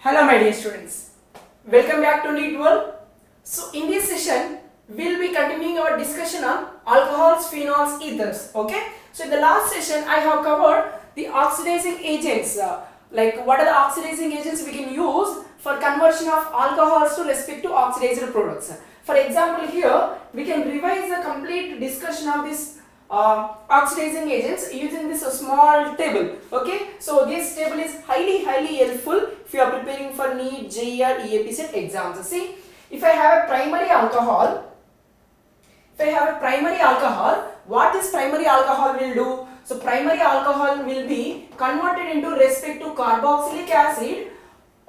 Hello my dear students, welcome back to NEET World. So in this session, we'll be continuing our discussion on alcohols, phenols, ethers. Okay. So in the last session, I have covered the oxidizing agents, like what are the oxidizing agents we can use for conversion of alcohols to respective oxidized products. For example, here we can revise the complete discussion of this oxidizing agents using this small table. Okay, so this table is highly helpful if you are preparing for NEET, JEE or EAPCET exams. See, if I have a primary alcohol, what this primary alcohol will do? So primary alcohol will be converted into respective carboxylic acid,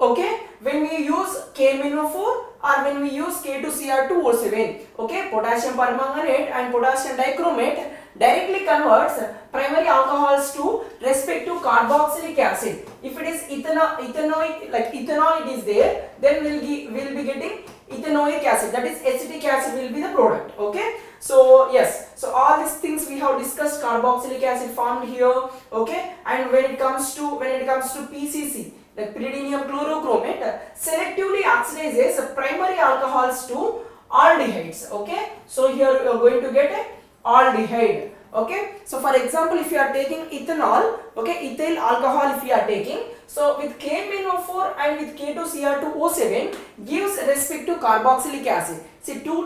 okay, when we use KMnO4 or when we use K2Cr2O7. Okay, potassium permanganate and potassium dichromate directly converts primary alcohols to respective carboxylic acid. If it is ethanoic, like ethanol it is there, then we'll be getting ethanoic acid, that is acetic acid will be the product. Okay, so yes, so all these things we have discussed, carboxylic acid formed here. Okay, and when it comes to PCC, like pyridinium chlorochromate, selectively oxidizes primary alcohols to aldehydes. Okay, so here we are going to get a aldehyde. Okay, so for example, if you are taking ethanol, okay, ethyl alcohol if you are taking, so with KMnO4 and with K2Cr2O7 gives respective carboxylic acid. See, two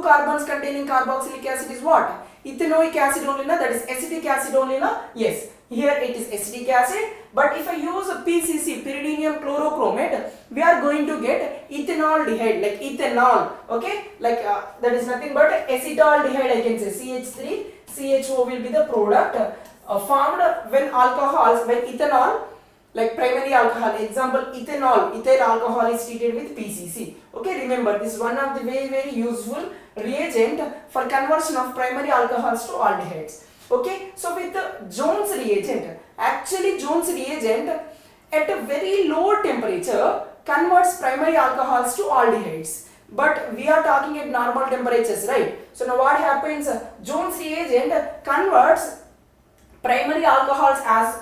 carbons containing carboxylic acid is what? Ethanoic acid only, na, that is acetic acid only, na? Yes, here it is acetic acid, but if I use PCC, pyridinium chlorochromate, we are going to get ethanaldehyde, like ethanol. Okay, like that is nothing but acetaldehyde, I can say CH3 CHO will be the product formed when ethanol, like primary alcohol, example ethyl alcohol is treated with PCC. Okay, remember this is one of the very useful reagent for conversion of primary alcohols to aldehydes. Okay, so with the Jones reagent, actually Jones reagent at a very low temperature converts primary alcohols to aldehydes. But we are talking at normal temperatures, right? So now what happens? Jones reagent converts primary alcohols as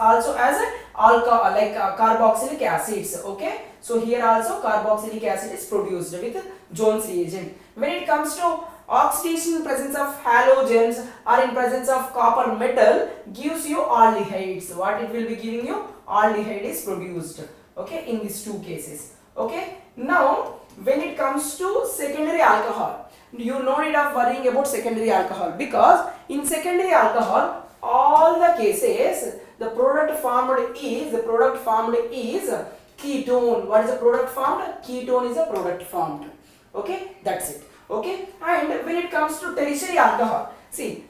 carboxylic acids. Okay, so here also carboxylic acid is produced with Jones reagent. When it comes to oxidation in presence of halogens or in presence of copper metal gives you aldehydes. What it will be giving you? Aldehyde is produced. Okay, in these two cases. Okay, now when it comes to secondary alcohol, you no need of worrying about secondary alcohol, because in secondary alcohol all the cases the product formed is ketone. What is the product formed? Ketone is a product formed. Okay, that's it. Okay, and when it comes to tertiary alcohol, see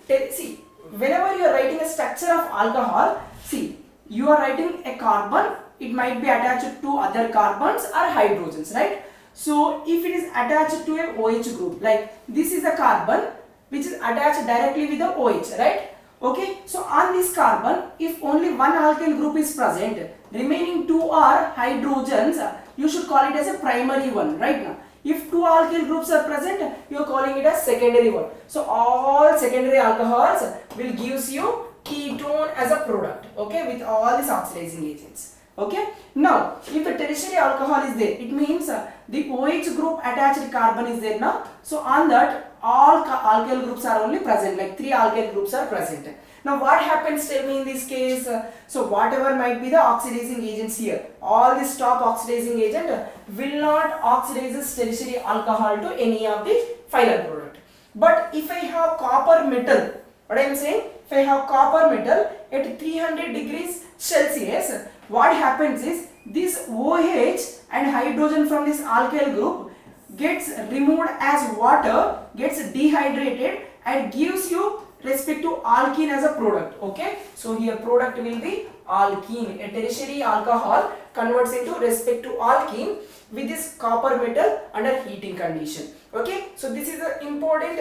whenever you are writing a structure of alcohol, see, you are writing a carbon, it might be attached to other carbons or hydrogens, right? So if it is attached to a OH group, like this is a carbon which is attached directly with the OH, right? Okay, so on this carbon, if only one alkyl group is present, remaining two are hydrogens, you should call it as a primary one, right? Now, if two alkyl groups are present, you are calling it as secondary one. So all secondary alcohols will gives you ketone as a product, okay, with all these oxidizing agents. Okay, now if the tertiary alcohol is there, it means the OH group attached carbon is there now. So on that all alkyl groups are only present, like 3 alkyl groups are present. Now what happens, tell me, in this case? So whatever might be the oxidizing agents here, all this top oxidizing agent will not oxidize this tertiary alcohol to any of the final product. But if I have copper metal, what I am saying, if I have copper metal at 300 degrees Celsius, what happens is this OH and hydrogen from this alkyl group gets removed as water, gets dehydrated and gives you respective alkene as a product. Okay, so here product will be alkene. A tertiary alcohol converts into respective alkene with this copper metal under heating condition. Okay, so this is an important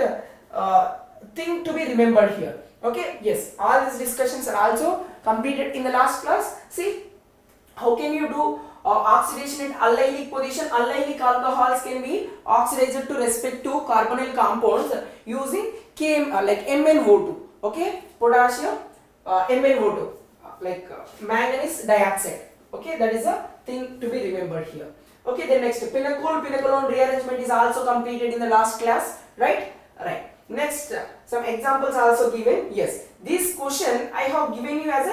thing to be remembered here. Okay, yes, all these discussions are also completed in the last class. See, how can you do oxidation at allylic position? Allylic alcohols can be oxidized to respective carbonyl compounds using like MnO2. Okay, potassium MnO2, like manganese dioxide. Okay, that is a thing to be remembered here. Okay, then next, pinnacle rearrangement is also completed in the last class, right? Right. Next, some examples are also given. Yes, this question I have given you as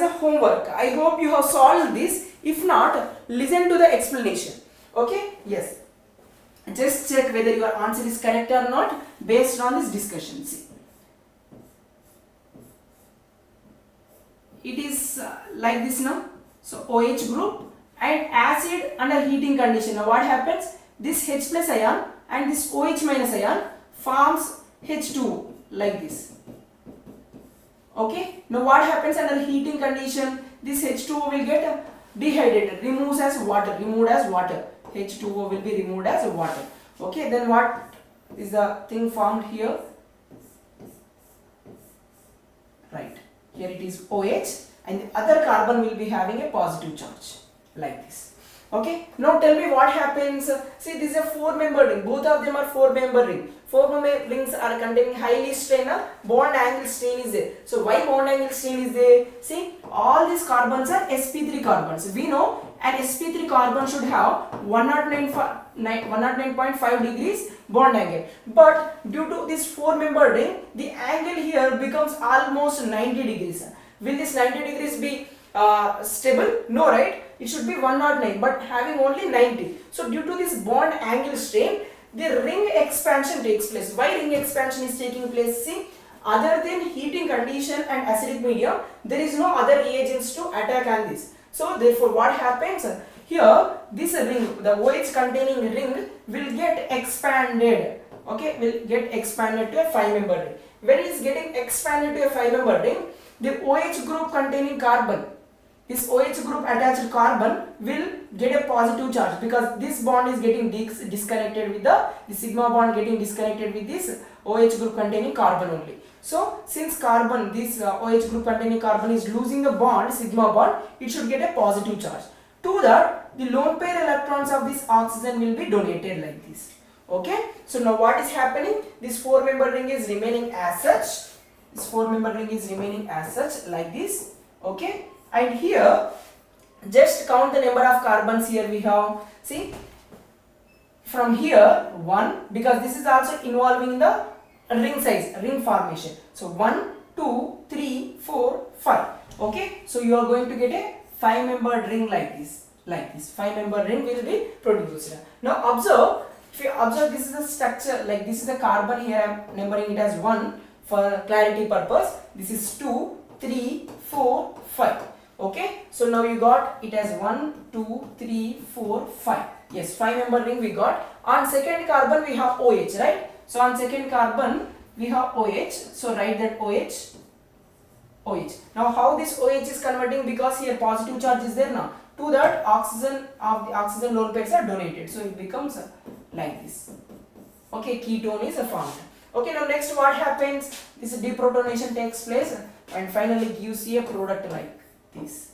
a homework. I hope you have solved this. If not, listen to the explanation. Okay? Yes. Just check whether your answer is correct or not based on this discussion. See, it is like this now. So OH group and acid under heating condition. Now what happens? This H plus ion and this OH minus ion forms H2 like this. Okay. Now what happens under heating condition? This H2O will get dehydrated, removed as water. H2O will be removed as water. Okay. Then what is the thing formed here? Right. Here it is OH and the other carbon will be having a positive charge like this. Okay. Now tell me what happens. See, this is a 4-member ring. Both of them are 4-member ring. 4-member rings are containing highly strained bond angle strain is there. So why bond angle strain is there? See, all these carbons are sp3 carbons. We know an sp3 carbon should have 109.5 degrees bond angle. But due to this 4-member ring, the angle here becomes almost 90 degrees. Will this 90 degrees be stable? No, right? It should be 109, but having only 90. So due to this bond angle strain, the ring expansion takes place. Why ring expansion is taking place? See, other than heating condition and acidic medium, there is no other reagents to attack on this. So therefore what happens? Here this ring, the OH containing ring will get expanded. Okay, will get expanded to a 5-member ring. When it is getting expanded to a 5-member ring, the OH group containing carbon, this OH group attached carbon will get a positive charge because this bond is getting disconnected with the sigma bond getting disconnected with this OH group containing carbon only. So since carbon, this OH group containing carbon is losing the bond, sigma bond, it should get a positive charge. To that, the lone pair electrons of this oxygen will be donated like this. Okay. So now what is happening? This 4-member ring is remaining as such. This 4-member ring is remaining as such like this. Okay. And here, just count the number of carbons here we have. See, from here 1, because this is also involving the ring size, ring formation. So 1, 2, 3, 4, 5. Okay. So you are going to get a 5-membered ring like this. 5-member ring will be produced. Now observe. If you observe, this is the structure. Like this is the carbon here. I am numbering it as 1 for clarity purpose. This is 2, 3, 4, 5. Okay, so now you got it as 1, 2, 3, 4, 5. Yes, 5-member ring we got. On second carbon we have OH, right? So on second carbon we have OH. So write that OH. Now how this OH is converting, because here positive charge is there now. To that, oxygen of the oxygen lone pairs are donated. So it becomes like this. Okay, ketone is formed. Okay, now next what happens? This deprotonation takes place and finally gives you a product like this.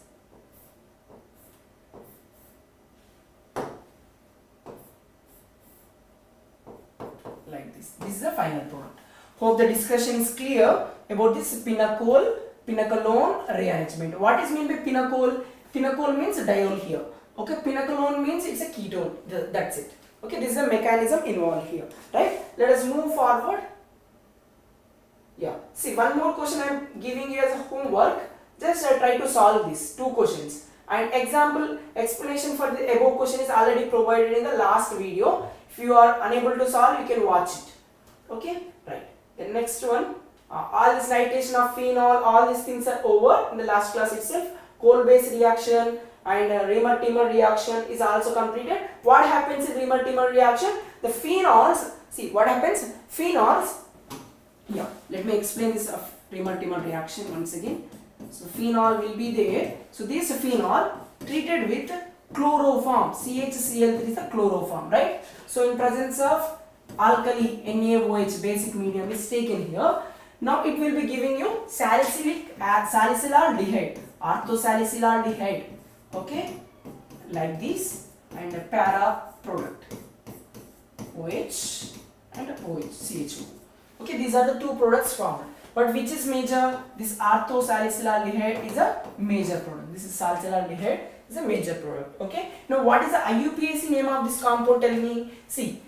Like this. This is the final product. Hope the discussion is clear about this pinnacle lone rearrangement. What is meant by pinnacle? Pinnacle means diol here. Okay, pinnacle lone means it's a ketone. That's it. Okay, this is the mechanism involved here. Right? Let us move forward. Yeah. See, one more question I am giving you as a homework. Just try to solve these 2 questions. And example explanation for the above question is already provided in the last video. If you are unable to solve, you can watch it. Okay, right. The next one, all this nitration of phenol, all these things are over in the last class itself. Coal-based reaction and Reamer-Timmer reaction is also completed. What happens in Reamer-Timmer reaction? The phenols, see what happens? Phenols, yeah, let me explain this of Reamer-Timmer reaction once again. So phenol will be there. So this phenol treated with chloroform, CHCl3 is the chloroform, right? So in presence of alkali NaOH basic medium is taken here. Now it will be giving you salicylaldehyde, orthosalicylaldehyde, okay, like this, and a para product OH and OH CHO. Okay, these are the 2 products formed. But which is major? This orthosalicylaldehyde is a major product. This is salicylaldehyde is a major product. Okay. Now what is the IUPAC name of this compound? Tell me. See,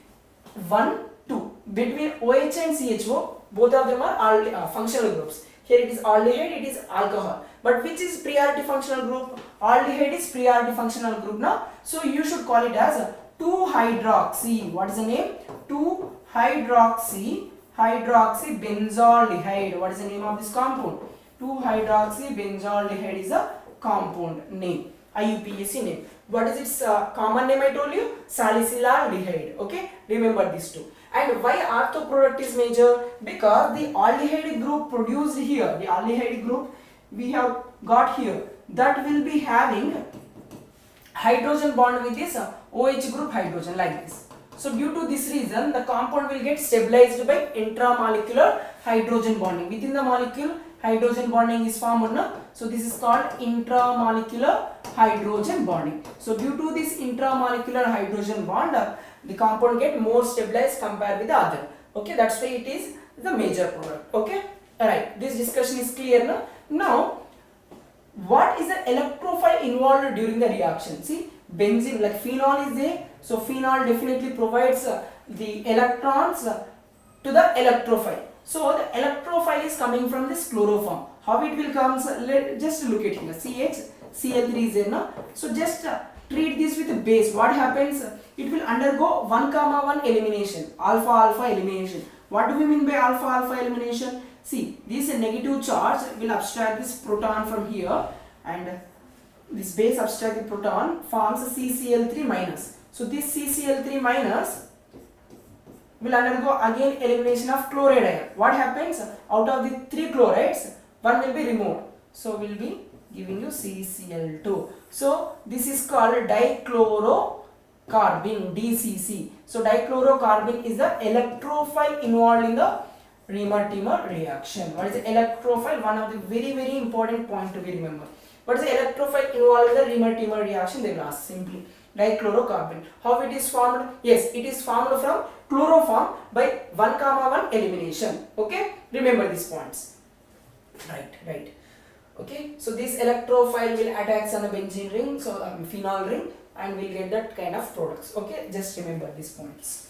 1, 2 between OH and CHO, both of them are functional groups. Here it is aldehyde, it is alcohol. But which is priority functional group? Aldehyde is priority functional group now. So you should call it as 2-hydroxy. What is the name? 2-hydroxy benzaldehyde. What is the name of this compound? 2-hydroxy benzaldehyde is a compound name, IUPAC name. What is its common name? I told you, salicylaldehyde. Okay, remember these two. And why ortho product is major? Because the aldehyde group produced here, the aldehyde group we have got here, that will be having hydrogen bond with this OH group hydrogen like this. So due to this reason, the compound will get stabilized by intramolecular hydrogen bonding. Within the molecule, hydrogen bonding is formed now. So this is called intramolecular hydrogen bonding. So due to this intramolecular hydrogen bond, the compound get more stabilized compared with the other. Okay, that's why it is the major product. Okay, alright, this discussion is clear now. Now, what is the electrophile involved during the reaction? See, benzene, like phenol is there. So phenol definitely provides the electrons to the electrophile. So the electrophile is coming from this chloroform. How it will come? So just look at here. CH, Cl3 is there now. So just treat this with a base. What happens? It will undergo 1,1 elimination, alpha elimination. What do we mean by alpha elimination? See, this negative charge will abstract this proton from here, and this base abstract the proton, forms a CCl3 minus. So this CCl3 minus will undergo again elimination of chloride ion. What happens? Out of the 3 chlorides, one will be removed. So we will be giving you CCl2. So this is called dichlorocarbon, DCC. So dichlorocarbon is the electrophile involved in the Remer-Temer reaction. What is the electrophile? One of the very important point to be remembered. What is the electrophile involved in the Remer-Temer reaction? They will ask simply. Dichlorocarbon. How it is formed? Yes, it is formed from chloroform by 1,1 elimination. Okay, remember these points. Right. Okay, so this electrophile will attach on the benzene ring, so phenol ring, and we'll get that kind of products. Okay, just remember these points.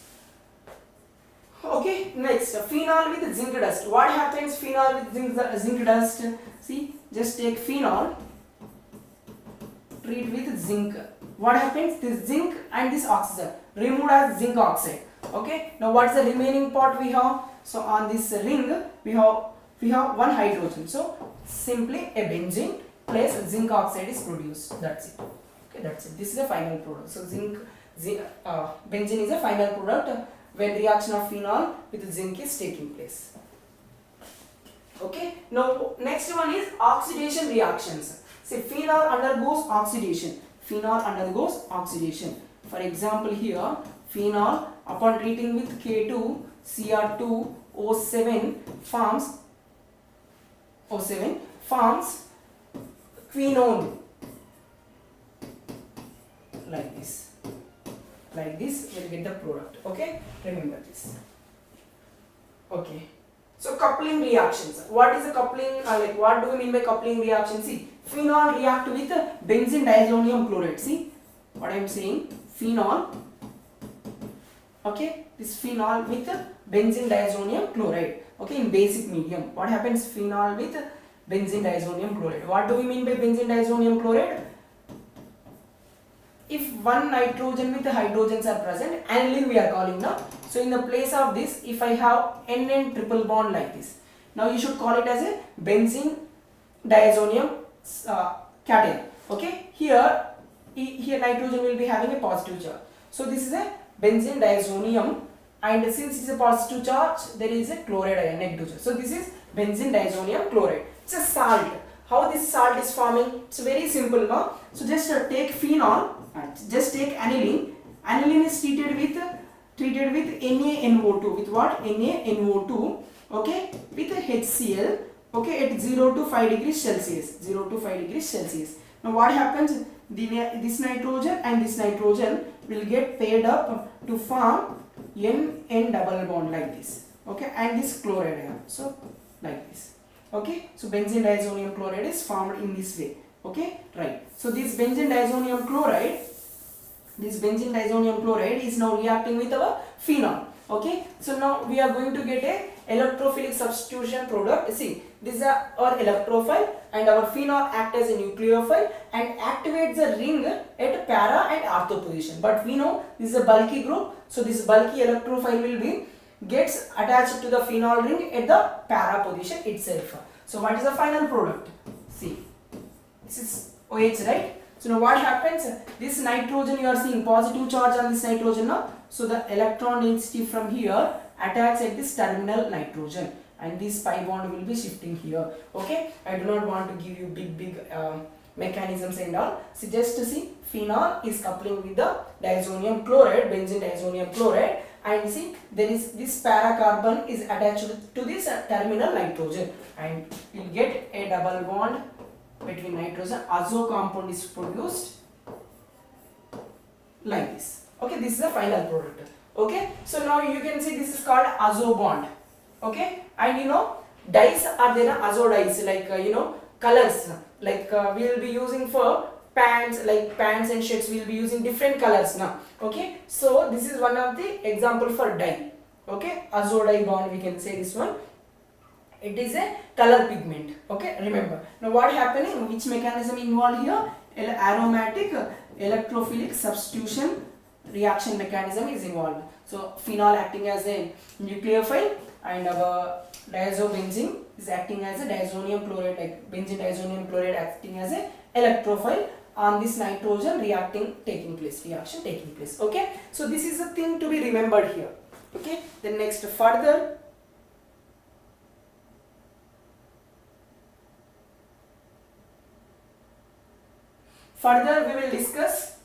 Okay, next, phenol with zinc dust. What happens phenol with zinc dust? See, just take phenol, treat with zinc. What happens? This zinc and this oxygen removed as zinc oxide. Okay, now what's the remaining part we have? So on this ring we have one hydrogen. So simply a benzene plus zinc oxide is produced. That's it. Okay, that's it. This is the final product. So benzene is a final product when reaction of phenol with zinc is taking place. Okay, now next one is oxidation reactions. See, phenol undergoes oxidation. For example, here phenol upon treating with K2 Cr2O7 forms quinone like this. We'll get the product. Okay, remember this. Okay, so coupling reactions. What is the coupling? What do we mean by coupling reaction? See, phenol react with benzene diazonium chloride. See what I am saying? Phenol. Okay, this phenol with benzene diazonium chloride. Okay, in basic medium. What happens? Phenol with benzene diazonium chloride. What do we mean by benzene diazonium chloride? If one nitrogen with hydrogens are present, aniline we are calling now. So in the place of this, if I have NN triple bond like this, now you should call it as a benzene diazonium cation. Okay, here nitrogen will be having a positive charge. So this is a benzene diazonium, and since it is a positive charge, there is a chloride ion, negative charge. So this is benzene diazonium chloride. It's a salt. How this salt is forming? It's very simple now. So just take phenol. Just take aniline. Aniline is treated with NaNO2. With what? NaNO2. Okay, with HCl. Okay, at 0 to 5 degrees Celsius. 0 to 5 degrees Celsius. Now what happens? This nitrogen and this nitrogen will get paired up to form N double bond like this. Okay, and this chloride ion. So like this. Okay, so benzene diazonium chloride is formed in this way. Okay, right. So this benzene diazonium chloride, is now reacting with our phenol. Okay, so now we are going to get a electrophilic substitution product. See, these are our electrophile and our phenol act as a nucleophile and activates the ring at para and ortho position. But we know this is a bulky group, so this bulky electrophile will be gets attached to the phenol ring at the para position itself. So what is the final product? See, this is OH, right? So now what happens? This nitrogen, you are seeing positive charge on this nitrogen now. So the electron density from here attacks at this terminal nitrogen and this pi bond will be shifting here. Okay, I do not want to give you big mechanisms and all. So just to see, phenol is coupling with the diazonium chloride, benzene diazonium chloride, and see there is this para carbon is attached to this terminal nitrogen and you will get a double bond between nitrogen. Azo compound is produced like this. Okay, this is the final product. Okay, so now you can see this is called azo bond. Okay, and you know dyes are there, azo dyes, like you know colors, like we will be using for pants, like pants and shirts we will be using different colors now. Okay, so this is one of the example for dye. Okay, azo dye bond, we can say this one. It is a color pigment. Okay, remember. Now what happening? Which mechanism involved here? Aromatic electrophilic substitution reaction mechanism is involved. So phenol acting as a nucleophile and our diazobenzene is acting as a diazonium chloride, like benzene diazonium chloride acting as a electrophile on this nitrogen reaction taking place. Okay, so this is a thing to be remembered here. Okay, then next further. Further we will discuss,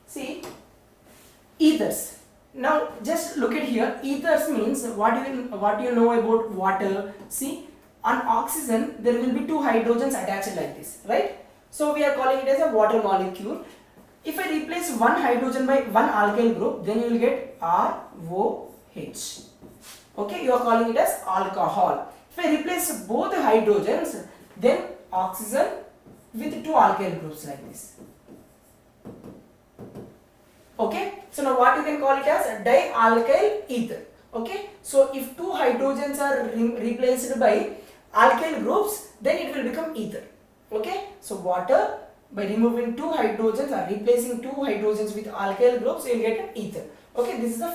see, ethers. Now just look at here. Ethers means what you know about water. See, on oxygen there will be two hydrogens attached like this, right? So we are calling it as a water molecule. If I replace one hydrogen by one alkyl group, then you will get ROH. Okay, you are calling it as alcohol. If I replace both hydrogens, then oxygen with two alkyl groups like this. Okay, so now what you can call it as dialkyl ether. Okay, so if two hydrogens are replaced by alkyl groups, then it will become ether. Okay, so water, by removing two hydrogens or replacing two hydrogens with alkyl groups, you will get an ether. Okay, this is the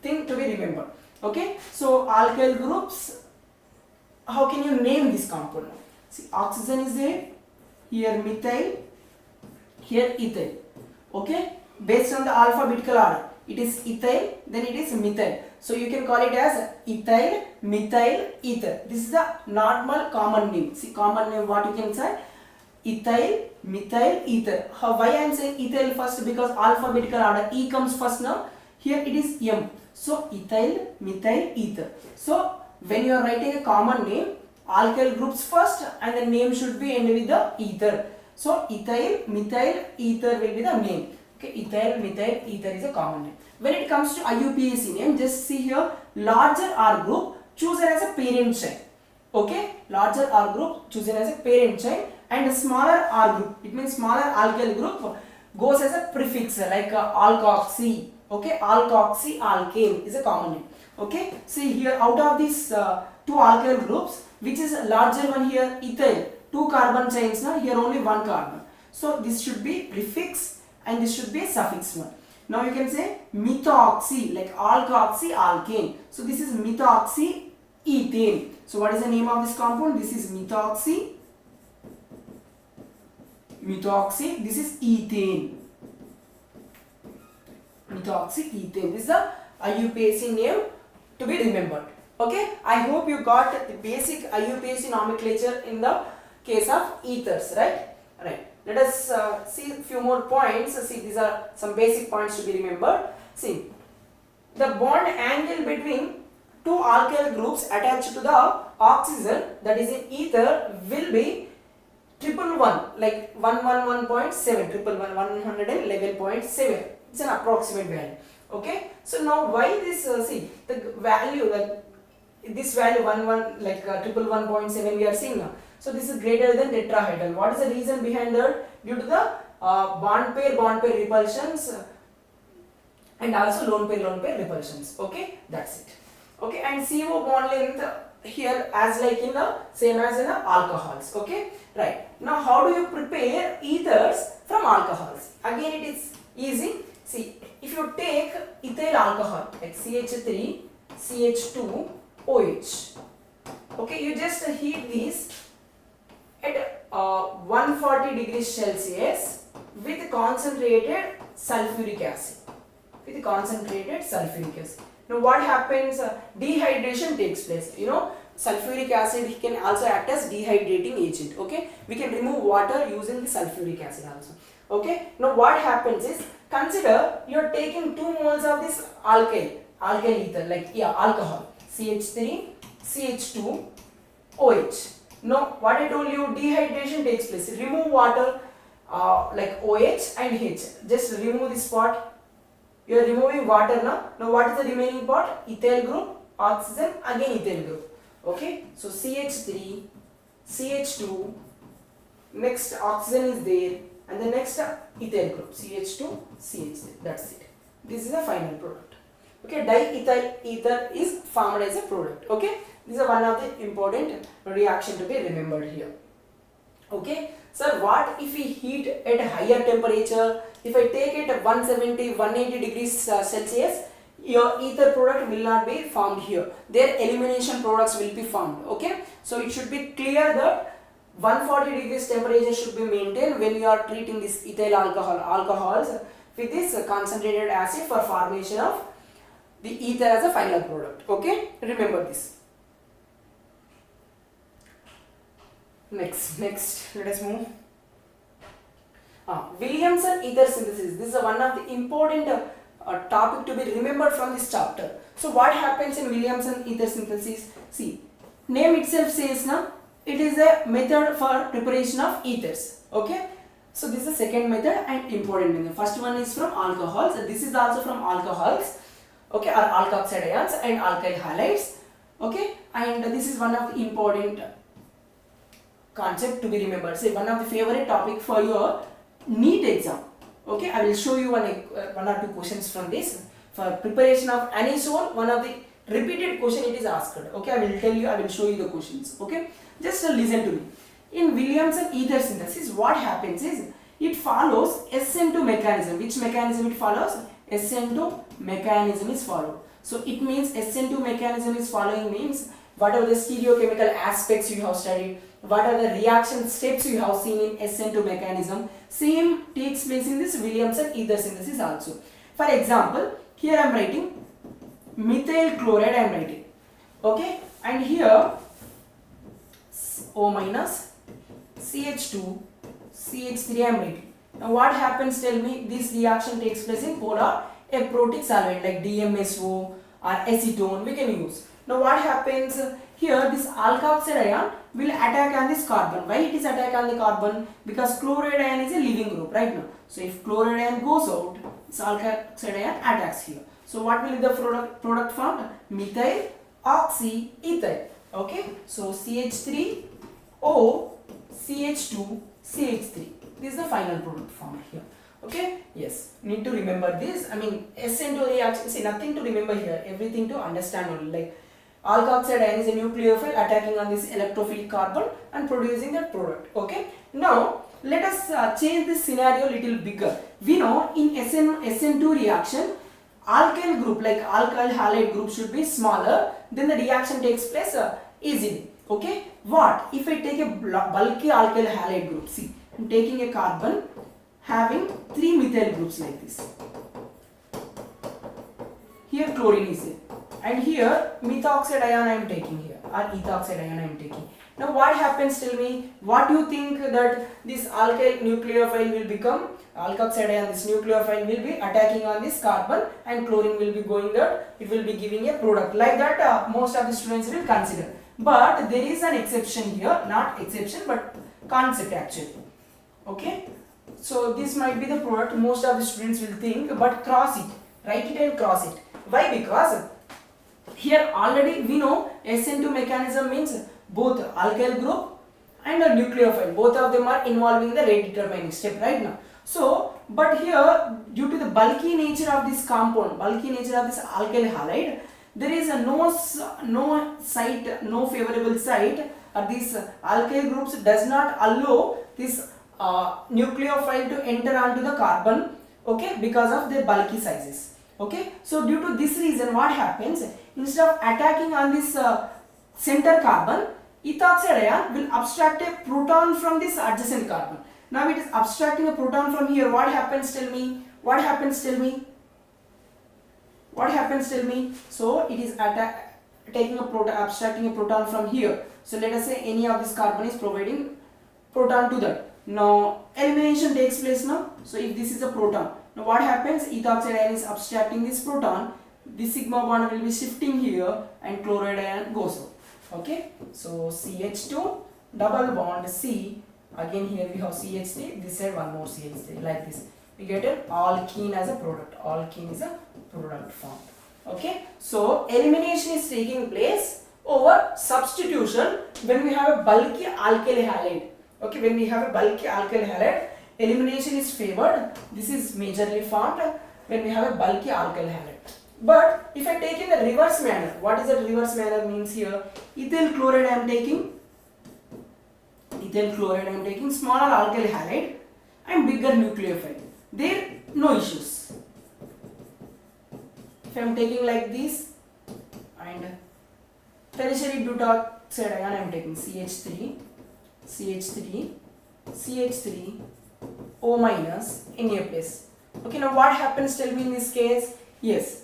thing to be remembered. Okay, so alkyl groups, how can you name this compound? See, oxygen is there, here methyl, here ethyl. Okay, based on the alphabetical order, it is ethyl, then it is methyl. So you can call it as ethyl, methyl, ether. This is the normal common name. See, common name, what you can say? Ethyl, methyl, ether. Why I am saying ethyl first? Because alphabetical order, E comes first now. Here it is M. So ethyl, methyl, ether. So when you are writing a common name, alkyl groups first and the name should be end with the ether. So ethyl, methyl, ether will be the name. Okay, ethyl, methyl, ether is a common name. When it comes to IUPAC name, just see here, larger R group chosen as a parent chain. Okay, larger R group chosen as a parent chain, and a smaller R group, it means smaller alkyl group, goes as a prefix like alkoxy. Okay, alkoxy alkane is a common name. Okay, see here, out of these two alkyl groups, which is larger one here, ethyl, two carbon chains now, here only one carbon. So this should be prefix and this should be a suffix one. Now you can say methoxy, like alkoxy alkane. So this is methoxy ethane. So what is the name of this compound? This is methoxy. This is ethane. Methoxy ethane. This is the IUPAC name to be remembered. Okay, I hope you got the basic IUPAC nomenclature in the case of ethers, right? Right. Let us see a few more points. See, these are some basic points to be remembered. See, the bond angle between two alkyl groups attached to the oxygen, that is in ether, will be triple one, like 111.7, triple one, 111.7. It's an approximate value. Okay. So now why this? See the value, like this value triple 1.7 we are seeing now. So this is greater than tetrahedral. What is the reason behind that? Due to the bond pair repulsions and also lone pair repulsions. Okay, that's it. Okay, and CO bond length here as like in the same as in the alcohols. Okay, right. Now how do you prepare ethers from alcohols? Again it is easy. See, if you take ethyl alcohol like CH3, CH2, OH. Okay, you just heat these at 140 degrees Celsius with concentrated sulfuric acid. Now what happens? Dehydration takes place. You know, sulfuric acid can also act as dehydrating agent. Okay, we can remove water using the sulfuric acid also. Okay, now what happens is, consider you are taking 2 moles of this alkyl ether, like alcohol, CH3, CH2, OH. Now what I told you, dehydration takes place. Remove water like OH and H. Just remove this part. You are removing water now. Now what is the remaining part? Ethyl group, oxygen, again ethyl group. Okay. So CH3, CH2, next oxygen is there, and the next ethyl group, CH2, CH3. That's it. This is the final product. Okay. Diethyl ether is formed as a product. Okay. This is one of the important reaction to be remembered here. Okay. Sir, what if we heat at higher temperature? If I take it at 170, 180 degrees Celsius, your ether product will not be formed here. Their elimination products will be formed. Okay. So it should be clear that 140 degrees temperature should be maintained when you are treating this ethyl alcohols with this concentrated acid for formation of the ether as a final product. Okay. Remember this. Next, let us move. Williamson ether synthesis. This is one of the important topic to be remembered from this chapter. So what happens in Williamson ether synthesis? See, name itself says now, it is a method for preparation of ethers. Okay. So this is the second method and important method. First one is from alcohols. This is also from alcohols. Okay, or alkoxide ions and alkyl halides. Okay, and this is one of the important concept to be remembered. Say one of the favorite topic for your NEET exam. Okay, I will show you one or two questions from this. For preparation of anisole, one of the repeated question it is asked. Okay, I will show you the questions. Okay, just listen to me. In Williamson ether synthesis, what happens is, it follows SN2 mechanism. Which mechanism it follows? SN2 mechanism is followed. So it means SN2 mechanism is following means, what are the stereochemical aspects you have studied, what are the reaction steps you have seen in SN2 mechanism, same takes place in this Williamson ether synthesis also. For example, here I am writing methyl chloride I am writing. Okay, and here O minus CH2 CH3 I am writing. Now what happens, tell me? This reaction takes place in polar aprotic solvent like DMSO or acetone we can use. Now what happens here? This alkoxide ion will attack on this carbon. Why it is attack on the carbon? Because chloride ion is a leaving group right now. So if chloride ion goes out, this alkoxide ion attacks here. So what will be the product formed? Methyl oxy ethyl. Okay. So CH3 O CH2 CH3. This is the final product formed here. Okay. Yes. Need to remember this. I mean SN2 reaction. See, nothing to remember here. Everything to understand only. Like alkoxide ion is a nucleophile attacking on this electrophilic carbon and producing that product. Okay. Now let us change this scenario a little bigger. We know in SN2 reaction, alkyl group like alkyl halide group should be smaller. Then the reaction takes place easily. Okay. What if I take a bulky alkyl halide group? See, I am taking a carbon having 3 methyl groups like this. Here chlorine is there. And here methoxide ion I am taking here, or ethoxide ion I am taking. Now what happens, tell me? What do you think that this alkyl nucleophile will become? Alkoxide ion, this nucleophile will be attacking on this carbon and chlorine will be going there. It will be giving a product. Like that most of the students will consider. But there is an exception here, not exception but concept actually. Okay, so this might be the product most of the students will think, but cross it, write it and cross it. Why? Because here already we know SN2 mechanism means both alkyl group and a nucleophile, both of them are involving the rate determining step right now. So but here due to the bulky nature of this compound, bulky nature of this alkyl halide, there is a no favorable site, or these alkyl groups does not allow this nucleophile to enter onto the carbon, okay, because of their bulky sizes. Okay, so due to this reason what happens, instead of attacking on this center carbon, ethoxide ion will abstract a proton from this adjacent carbon. Now it is abstracting a proton from here. What happens, tell me? What happens, tell me? What happens, tell me? So it is taking a proton, abstracting a proton from here. So let us say any of this carbon is providing proton to that. Now elimination takes place now. So if this is a proton, now what happens? Ethoxide ion is abstracting this proton. This sigma bond will be shifting here and chloride ion goes out. Okay, so CH2 double bond C, again here we have CH3, this side one more CH3, like this. We get an alkene as a product. Alkene is a product form. Okay, so elimination is taking place over substitution when we have a bulky alkyl halide. Okay, when we have a bulky alkyl halide, elimination is favored. This is majorly formed when we have a bulky alkyl halide. But if I take in the reverse manner, what is the reverse manner means here? Ethyl chloride I am taking. Ethyl chloride I am taking, smaller alkyl halide and bigger nucleophile. There no issues. If I am taking like this, and tertiary butoxide ion I am taking CH3, CH3, CH3, O minus, Na plus. Okay, now what happens, tell me in this case? Yes,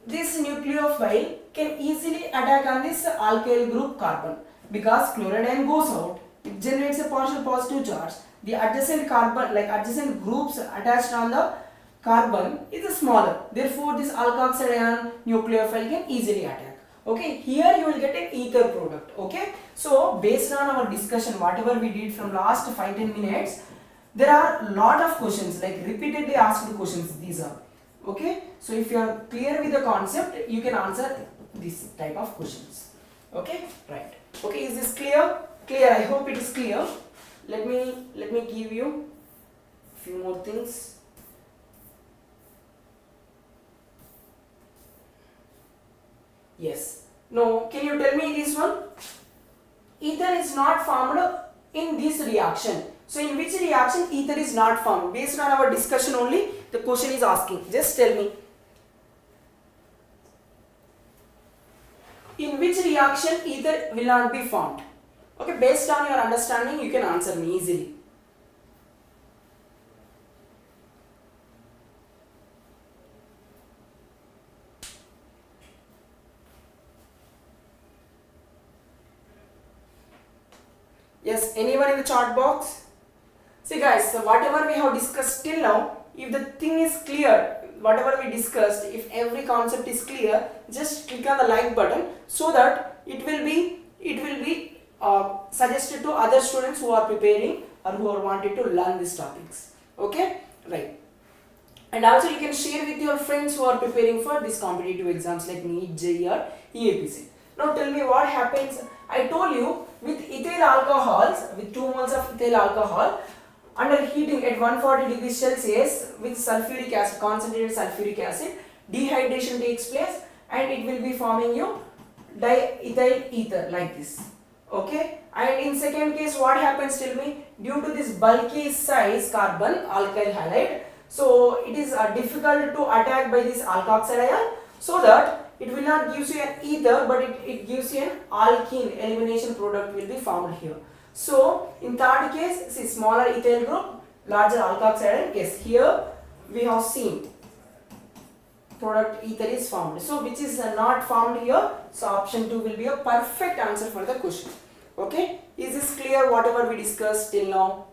this nucleophile can easily attack on this alkyl group carbon, because chloride ion goes out, it generates a partial positive charge. The adjacent carbon, like adjacent groups attached on the carbon is smaller, therefore this alkoxide ion nucleophile can easily attack. Okay, here you will get an ether product. Okay, so based on our discussion, whatever we did from last 5-10 minutes, there are lot of questions, like repeatedly asked questions these are. Okay, so if you are clear with the concept, you can answer this type of questions. Okay, right. Okay, is this clear? Clear, I hope it is clear. Let me give you a few more things. Yes. Now, can you tell me this one? Ether is not formed in this reaction. So, in which reaction ether is not formed? Based on our discussion only, the question is asking. Just tell me. In which reaction ether will not be formed? Okay, based on your understanding, you can answer me easily. Yes, anyone in the chat box? See guys, so whatever we have discussed till now, if the thing is clear, whatever we discussed, if every concept is clear, just click on the like button so that it will be suggested to other students who are preparing or who are wanting to learn these topics. Okay, right. And also you can share with your friends who are preparing for these competitive exams like NEET, JEE or EAPCET. Now tell me what happens. I told you with ethyl alcohols, with 2 moles of ethyl alcohol, under heating at 140 degrees Celsius with sulfuric acid, concentrated sulfuric acid, dehydration takes place and it will be forming you diethyl ether like this. Okay, and in second case what happens, tell me, due to this bulky size carbon alkyl halide, so it is difficult to attack by this alkoxide ion, so that it will not give you an ether but it gives you an alkene. Elimination product will be found here. So in third case, see smaller ethyl group, larger alkoxide ion. Yes, here we have seen product ether is found. So which is not found here. So option 2 will be a perfect answer for the question. Okay, is this clear whatever we discussed till now?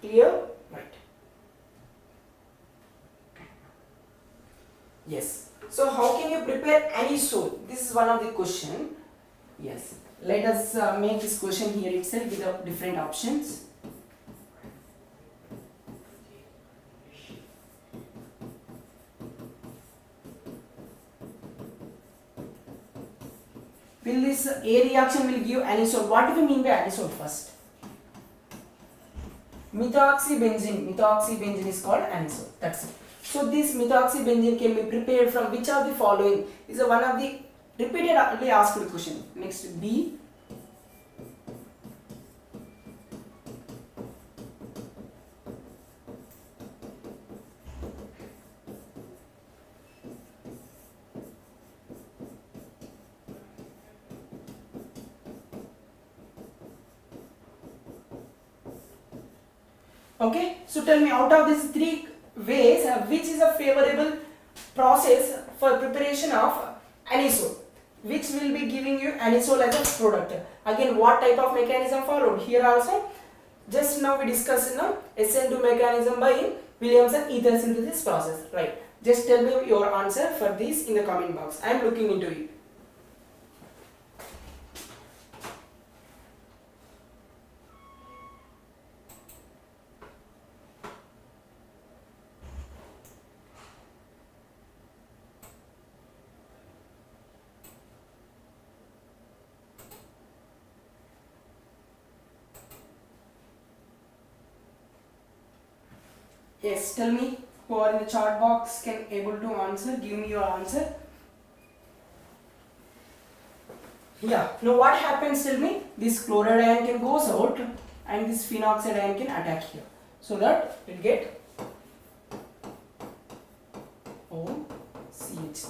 Clear? Right. Yes. So how can you prepare anisole? This is one of the question. Yes. Let us make this question here itself with the different options. Will this A reaction will give anisole? What do we mean by anisole first? Methoxybenzene is called anisole. That's it. So this methoxybenzene can be prepared from which of the following? Is one of the repeatedly asked question. Next, B. Okay, so tell me, out of these three ways, which is a favorable process for preparation of anisole? Which will be giving you anisole as a product? Again, what type of mechanism followed? Here also, just now we discussed SN2 mechanism by Phenols and Ethers synthesis process, right? Just tell me your answer for this in the comment box. I am looking into it. Yes, tell me who are in the chat box can able to answer. Give me your answer. Yeah. Now what happens? Tell me. This chloride ion can goes out and this phenoxide ion can attack here, so that it get OCH3.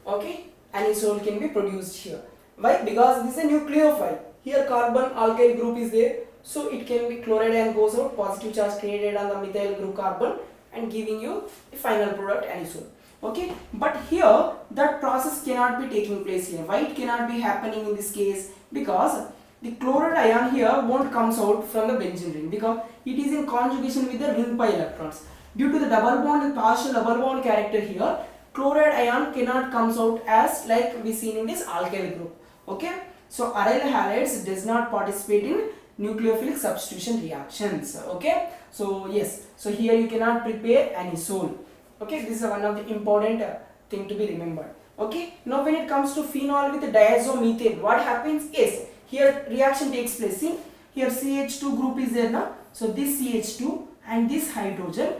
Okay. Anisole can be produced here. Why? Because this is a nucleophile. Here carbon alkyl group is there. So it can be chloride ion goes out, positive charge created on the methyl group carbon and giving you the final product anisole. Okay, but here that process cannot be taking place here. Why it cannot be happening in this case? Because the chloride ion here won't comes out from the benzene ring, because it is in conjugation with the ring pi electrons. Due to the double bond and partial double bond character here, chloride ion cannot comes out as like we seen in this alkyl group. Okay, so aryl halides does not participate in nucleophilic substitution reactions. Okay, so yes, so here you cannot prepare anisole. Okay, this is one of the important thing to be remembered. Okay, now when it comes to phenol with diazomethane, what happens is here reaction takes place. See, here CH2 group is there now, so this CH2 and this hydrogen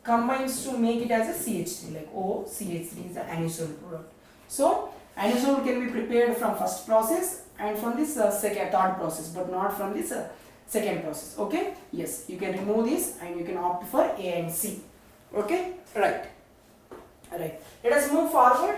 combines to make it as a CH3, like OCH3 is the anisole product. So anisole can be prepared from first process and from this third process, but not from this second process. Okay, yes, you can remove this and you can opt for A and C. Okay, right. Let us move forward.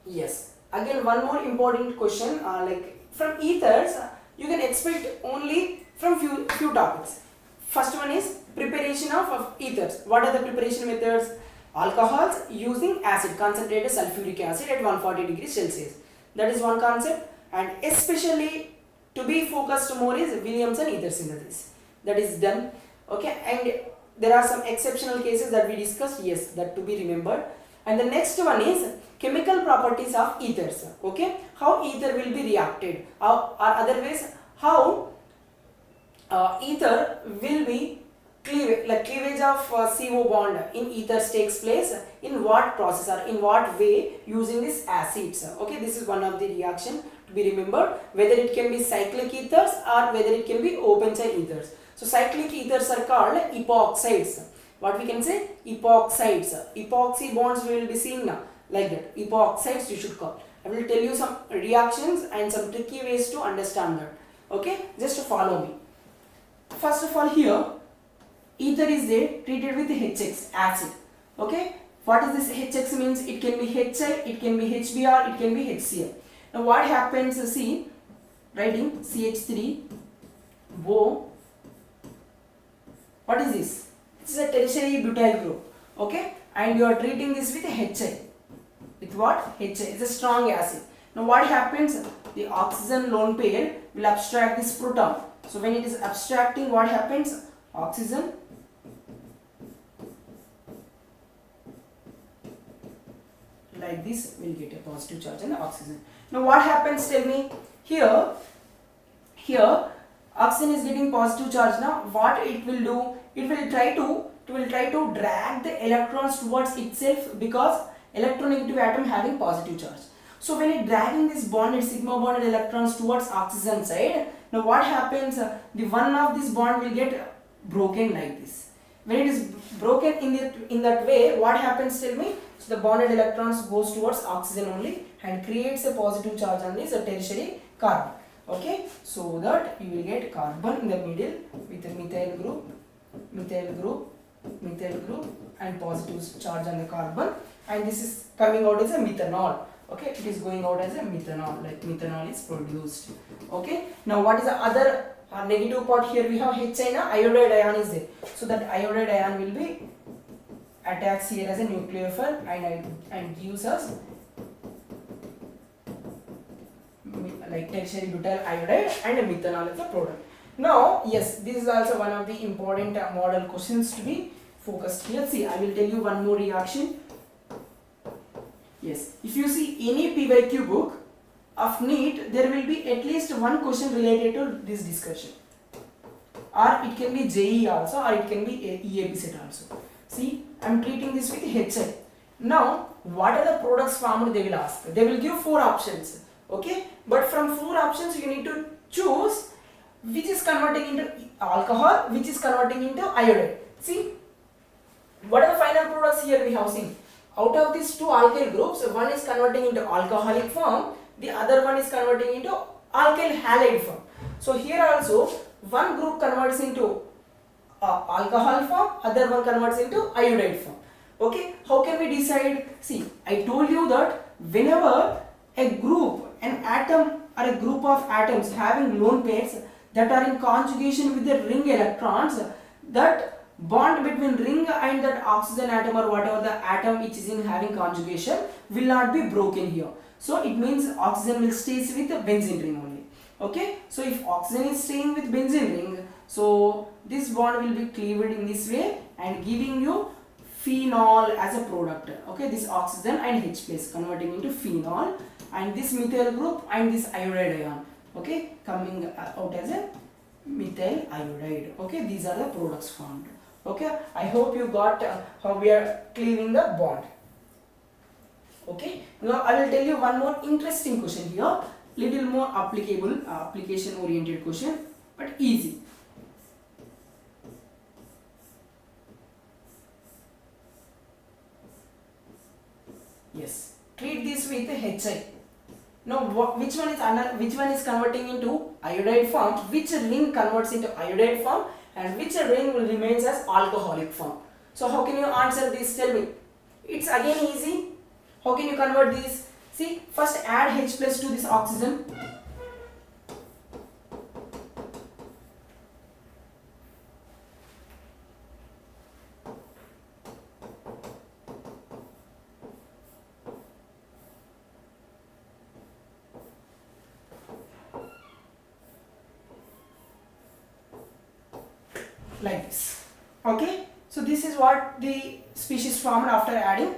Yes, again one more important question, like from ethers you can expect only from few topics. First one is preparation of ethers. What are the preparation methods? Alcohols using acid, concentrated sulfuric acid at 140 degrees Celsius. That is one concept, and especially to be focused more is Williams and ether synthesis. That is done. Okay, and there are some exceptional cases that we discussed. Yes, that to be remembered. And the next one is chemical properties of ethers. Okay, how ether will be reacted, or other ways how ether will be cleavage of CO bond in ethers takes place in what process or in what way using these acids. Okay, this is one of the reaction to be remembered, whether it can be cyclic ethers or whether it can be open chain ethers. So cyclic ethers are called epoxides. What we can say? Epoxides. Epoxy bonds we will be seeing now, like that. Epoxides you should call. I will tell you some reactions and some tricky ways to understand that. Okay, just follow me. First of all, here ether is there treated with HX acid. Okay, what is this HX means? It can be HI, it can be HBr, it can be HCl. Now what happens? See, writing CH3 O. What is this? This is a tertiary butyl group. Okay, and you are treating this with HI. With what? HI. It's a strong acid. Now what happens? The oxygen lone pair will abstract this proton. So when it is abstracting, what happens? Oxygen like this, we'll get a positive charge on the oxygen. Now what happens, tell me, here oxygen is getting positive charge. Now what it will do, it will try to drag the electrons towards itself, because electronegative atom having positive charge. So when it dragging this bonded sigma bonded electrons towards oxygen side, now what happens, the one of this bond will get broken like this. When it is broken in that way, what happens, tell me? So the bonded electrons goes towards oxygen only and creates a positive charge on this tertiary carbon. Okay, so that you will get carbon in the middle with a methyl group and positive charge on the carbon, and this is coming out as a methanol. Okay, it is going out as a methanol, like methanol is produced. Okay, now what is the other negative part? Here we have H iodide ion is there, so that iodide ion will be attacks here as a nucleophile and gives us like tertiary butyl iodide and methanol as a product. Now yes, this is also one of the important model questions to be focused here. See, I will tell you one more reaction. Yes, if you see any PYQ book of NEET, there will be at least one question related to this discussion, or it can be JEE also, or it can be EAPCET also. See, I am treating this with HI. Now what are the products formed, they will ask. They will give 4 options. Okay, but from 4 options you need to choose which is converting into alcohol, which is converting into iodide. See, what are the final products here we have seen? Out of these 2 alkyl groups, one is converting into alcoholic form, the other one is converting into alkyl halide form. So here also one group converts into alcohol form, other one converts into iodide form. Okay, how can we decide? See, I told you that whenever a group, an atom or a group of atoms having lone pairs that are in conjugation with the ring electrons, that bond between ring and that oxygen atom or whatever the atom which is in having conjugation will not be broken here. So it means oxygen will stay with the benzene ring only. Okay, so if oxygen is staying with benzene ring, so this bond will be cleaved in this way and giving you phenol as a product. Okay, this oxygen and H plus converting into phenol, and this methyl group and this iodide ion, okay, coming out as a methyl iodide. Okay, these are the products formed. Okay, I hope you got how we are cleaving the bond. Okay, now I will tell you one more interesting question here, little more applicable, application oriented question, but easy. Yes, treat this with HI. Now which one is converting into iodide form, which ring converts into iodide form, and which ring will remains as alcoholic form. So how can you answer this? Tell me. It's again easy. How can you convert this? See, first add H plus to this oxygen. Like this. Okay, so this is what the species formed after adding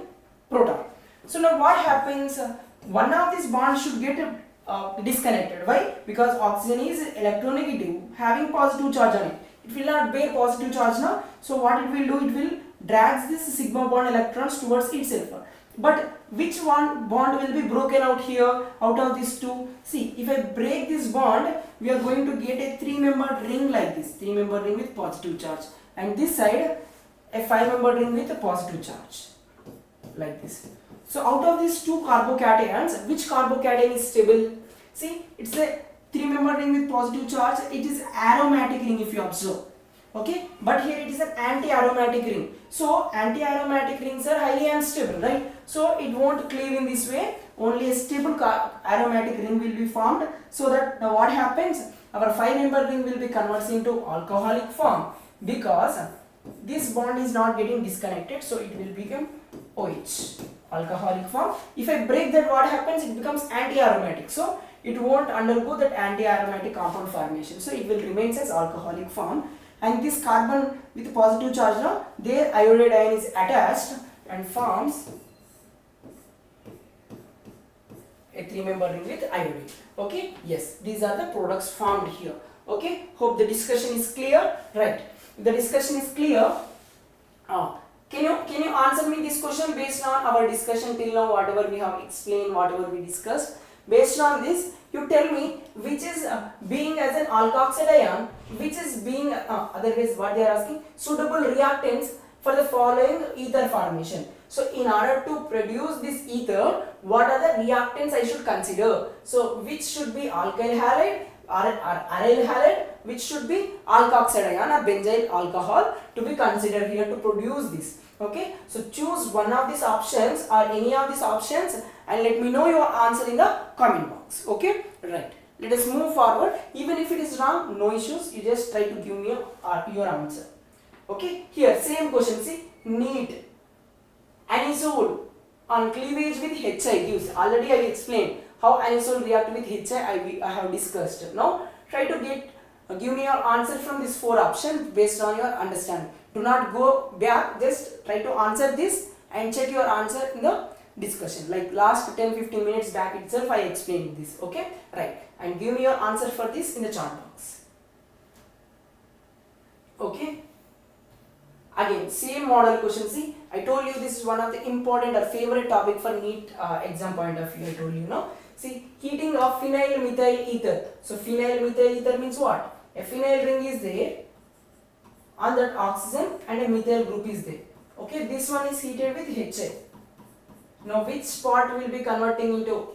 proton. So now what happens, one of these bonds should get disconnected. Why? Because oxygen is electronegative, having positive charge on it. It will not bear positive charge now. So what it will do, it will drag this sigma bond electrons towards itself. But which one bond will be broken out here out of these 2? See, if I break this bond, we are going to get a 3-membered ring like this, 3-membered ring with positive charge, and this side a 5-membered ring with a positive charge like this. So out of these 2 carbocations, which carbocation is stable? See, it's a 3-membered ring with positive charge. It is aromatic ring if you observe. Okay, but here it is an anti-aromatic ring. So anti-aromatic rings are highly unstable, right? So it won't cleave in this way. Only a stable aromatic ring will be formed. So that now what happens? Our 5-membered ring will be converted into alcoholic form, because this bond is not getting disconnected. So it will become OH, alcoholic form. If I break that, what happens? It becomes anti-aromatic. So it won't undergo that anti-aromatic compound formation. So it will remain as alcoholic form. And this carbon with positive charge now, their iodide ion is attached and forms a 3-member ring with iodine. Okay, yes, these are the products formed here. Okay, hope the discussion is clear. Right, if the discussion is clear, can you answer me this question based on our discussion till now, whatever we have explained, whatever we discussed? Based on this, you tell me which is being as an alkoxide ion, which is being otherwise what they are asking, suitable reactants for the following ether formation. So in order to produce this ether, what are the reactants I should consider? So which should be alkyl halide or aryl halide, which should be alkoxide ion or benzyl alcohol to be considered here to produce this. Okay, so choose one of these options or any of these options and let me know your answer in the comment box. Okay, right, let us move forward. Even if it is wrong, no issues, you just try to give me your answer. Okay, here same question. See, NEET anisole on cleavage with HI gives, already I explained how anisole react with HI, I have discussed. Now try to give me your answer from these 4 options based on your understanding. Do not go back, just try to answer this and check your answer in the discussion. Like last 10-15 minutes back itself I explained this. Okay, right, and give me your answer for this in the chat box. Okay, again same model question. See, I told you this is one of the important or favorite topic for NEET exam point of view. I told you, no. See, heating of phenyl methyl ether. So phenyl methyl ether means what? A phenyl ring is there, on that oxygen and a methyl group is there. Okay, this one is heated with HA. Now which part will be converting into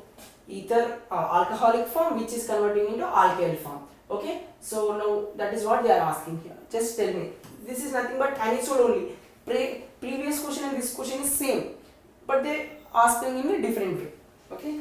ether alcoholic form, which is converting into alkyl form? Okay, so now that is what they are asking here. Just tell me. This is nothing but anisole only. Previous question and this question is same, but they asking in a different way. Okay.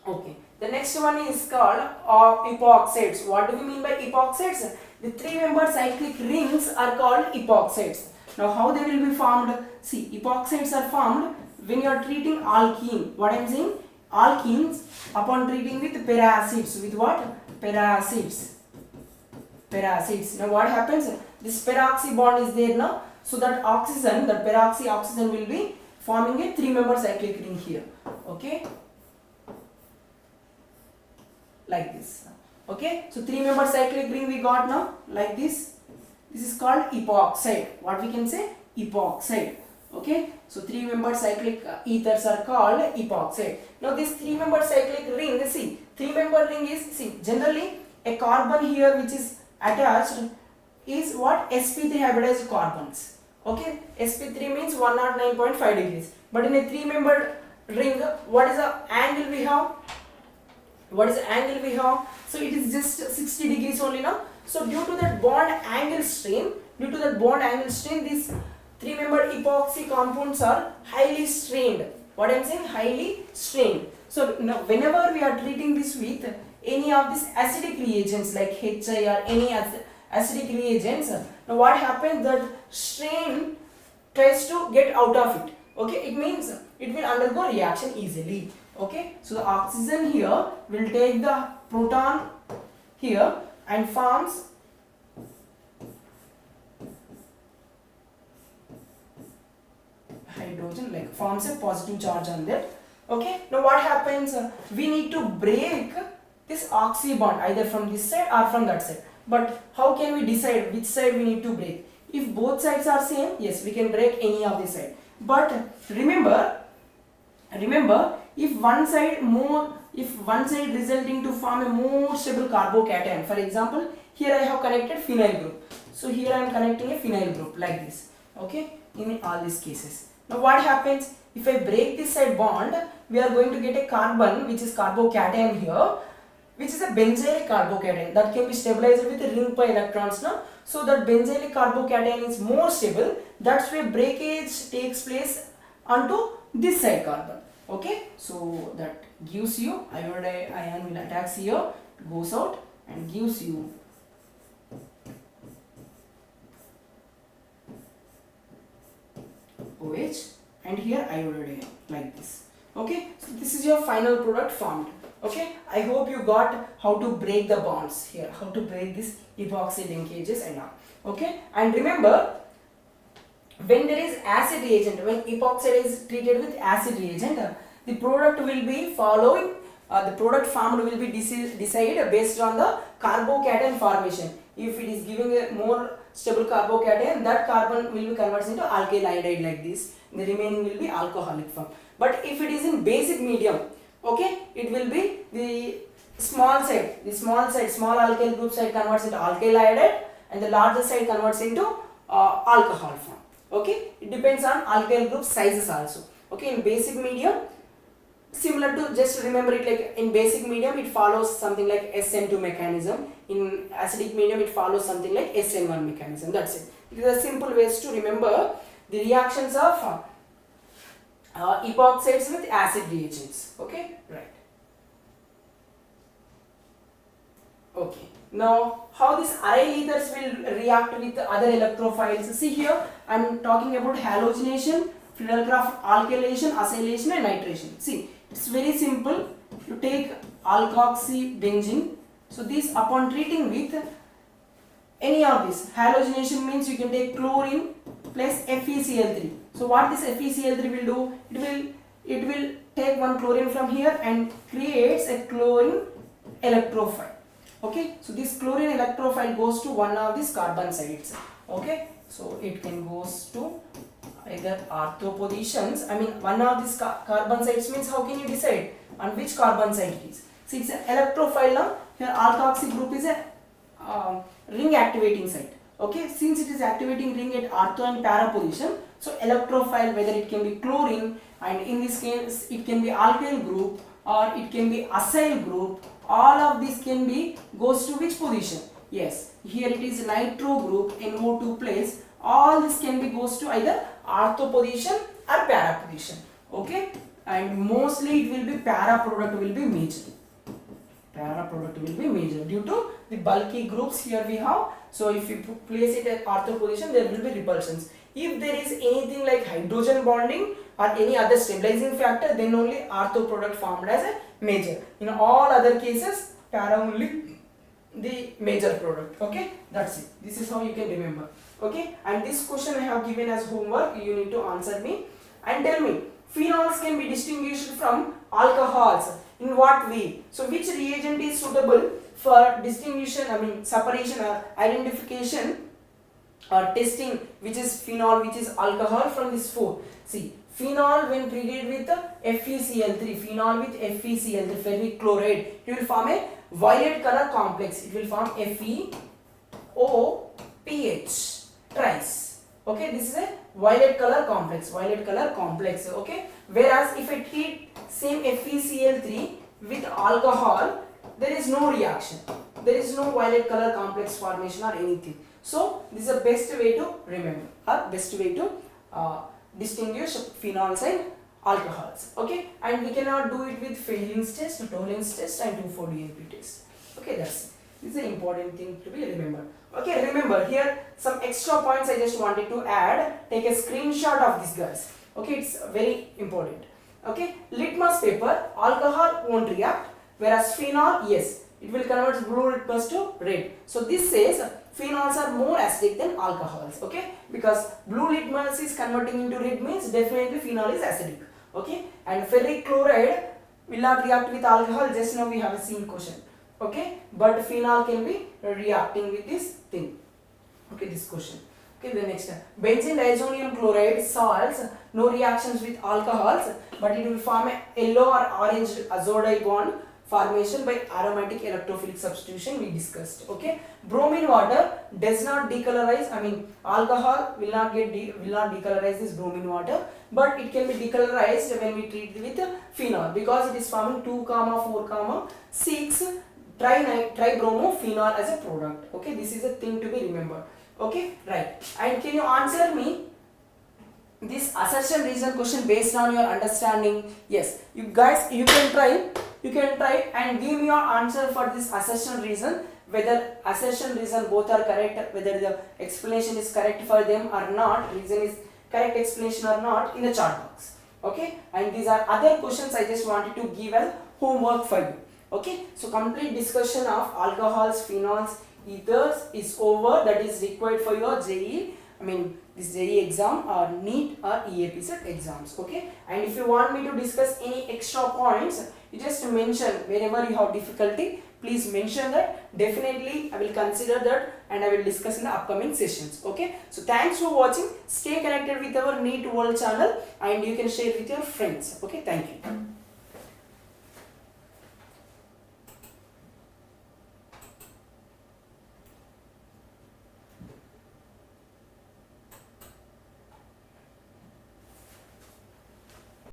Okay. The next one is called epoxides. What do we mean by epoxides? The 3-member cyclic rings are called epoxides. Now how they will be formed? See, epoxides are formed when you are treating alkene. What I am saying? Alkenes upon treating with para-acids. With what? Para-acids. Para-acids. Now what happens? This peroxy bond is there now. So that oxygen, that peroxy oxygen will be forming a 3-member cyclic ring here. Okay. Like this. Okay, so 3-member cyclic ring we got now, like this. This is called epoxide. What we can say? Epoxide. Okay, so 3-member cyclic ethers are called epoxide. Now this 3-member cyclic ring, see, 3-member ring is, see, generally a carbon here which is attached is what? sp3 hybridized carbons. Okay, sp3 means 109.5 degrees. But in a 3-member ring, what is the angle we have? What is the angle we have? So it is just 60 degrees only now. So due to that bond angle strain, these 3-member epoxy compounds are highly strained. What I am saying? Highly strained. So now whenever we are treating this with any of these acidic reagents like HI or any acidic reagents, now what happens? That strain tries to get out of it. Okay, it means it will undergo reaction easily. Okay, so the oxygen here will take the proton here and forms hydrogen, like forms a positive charge on that. Okay, now what happens? We need to break this oxy bond either from this side or from that side. But how can we decide which side we need to break? If both sides are same, yes, we can break any of the side. But remember, if one side resulting to form a more stable carbocation, for example, here I have connected phenyl group. So here I am connecting a phenyl group like this. Okay, in all these cases. Now what happens? If I break this side bond, we are going to get a carbon which is carbocation here, which is a benzylic carbocation that can be stabilized with ring pi electrons now. So that benzylic carbocation is more stable. That's why breakage takes place onto this side carbon. Okay, so that gives you iodide ion will attacks here, goes out and gives you OH and here iodide ion like this. Okay, so this is your final product formed. Okay, I hope you got how to break the bonds here, how to break this epoxy linkages and all. Okay, and remember, when there is acid reagent, when epoxide is treated with acid reagent, the product will be following, the product formed will be decided based on the carbocation formation. If it is giving a more stable carbocation, that carbon will be converted into alkyl iodide like this. The remaining will be alcoholic form. But if it is in basic medium, okay, it will be the small alkyl group side converts into alkyl iodide, and the larger side converts into alcohol form. Okay, it depends on alkyl group sizes also. Okay, in basic medium, similar to, just remember it like in basic medium it follows something like SN2 mechanism. In acidic medium it follows something like SN1 mechanism. That's it. These are simple ways to remember the reactions of epoxides with acid reagents. Okay, right. Okay. Now, how these aryl ethers will react with other electrophiles? See here, I am talking about halogenation, Friedel-Crafts alkylation, acylation and nitration. See, it's very simple. You take alkoxy benzene. So this, upon treating with any of this, halogenation means you can take chlorine plus FeCl3. So what this FeCl3 will do? It will take one chlorine from here and creates a chlorine electrophile. Okay, so this chlorine electrophile goes to one of these carbon sites. Okay, so it can goes to either ortho positions. I mean, one of these carbon sites means how can you decide on which carbon site it is? See, it's an electrophile now. Here alkoxy group is a ring activating site. Okay, since it is activating ring at ortho and para position, so electrophile, whether it can be chlorine, and in this case it can be alkyl group or it can be acyl group. All of this can be goes to which position? Yes, here it is nitro group, NO2 place. All this can be goes to either ortho position or para position. Okay, and mostly it will be para product will be major. Para product will be major due to the bulky groups here we have. So if you place it at ortho position, there will be repulsions. If there is anything like hydrogen bonding or any other stabilizing factor, then only ortho product formed as a major. In all other cases, para only the major product. Okay, that's it. This is how you can remember. Okay, and this question I have given as homework. You need to answer me and tell me, phenols can be distinguished from alcohols in what way? So which reagent is suitable for distinguishing, I mean separation or identification or testing which is phenol, which is alcohol from this four? See, phenol when treated with FeCl3, phenol with FeCl3, ferric chloride, it will form a violet color complex. It will form FeOPH tries. Okay, this is a violet color complex. Okay, whereas if I treat same FeCl3 with alcohol, there is no reaction. There is no violet color complex formation or anything. So this is the best way to remember or best way to distinguish phenols and alcohols. Okay, and we cannot do it with Fehling's test, Tolling's test and 2,4-DNP test. Okay, that's it. This is an important thing to be remembered. Okay, remember here some extra points I just wanted to add. Take a screenshot of this, guys. Okay, it's very important. Okay, litmus paper, alcohol won't react, whereas phenol, yes, it will convert blue litmus to red. So this says phenols are more acidic than alcohols. Okay, because blue litmus is converting into red means definitely phenol is acidic. Okay, and ferric chloride will not react with alcohol. Just now we have a seen question. Okay, but phenol can be reacting with this thing. Okay, this question. Okay, the next one. Benzene diazonium chloride salts, no reactions with alcohols, but it will form a yellow or orange azodide bond formation by aromatic electrophilic substitution we discussed. Okay, bromine water does not decolorize. I mean, alcohol will not decolorize this bromine water, but it can be decolorized when we treat with phenol because it is forming 2,4,6 tribromophenol as a product. Okay, this is a thing to be remembered. Okay, right. And can you answer me this assertion reason question based on your understanding? Yes, you guys, you can try and give me your answer for this assertion reason, whether assertion reason both are correct, whether the explanation is correct for them or not, reason is correct explanation or not, in the chat box. Okay, and these are other questions I just wanted to give as homework for you. Okay, so complete discussion of alcohols, phenols, ethers is over. That is required for your JEE mean this JEE exam or NEET or EAPCET exams. Okay, and if you want me to discuss any extra points, you just mention wherever you have difficulty. Please mention that. Definitely I will consider that and I will discuss in the upcoming sessions. Okay, so thanks for watching. Stay connected with our NEET World channel and you can share with your friends. Okay, thank you.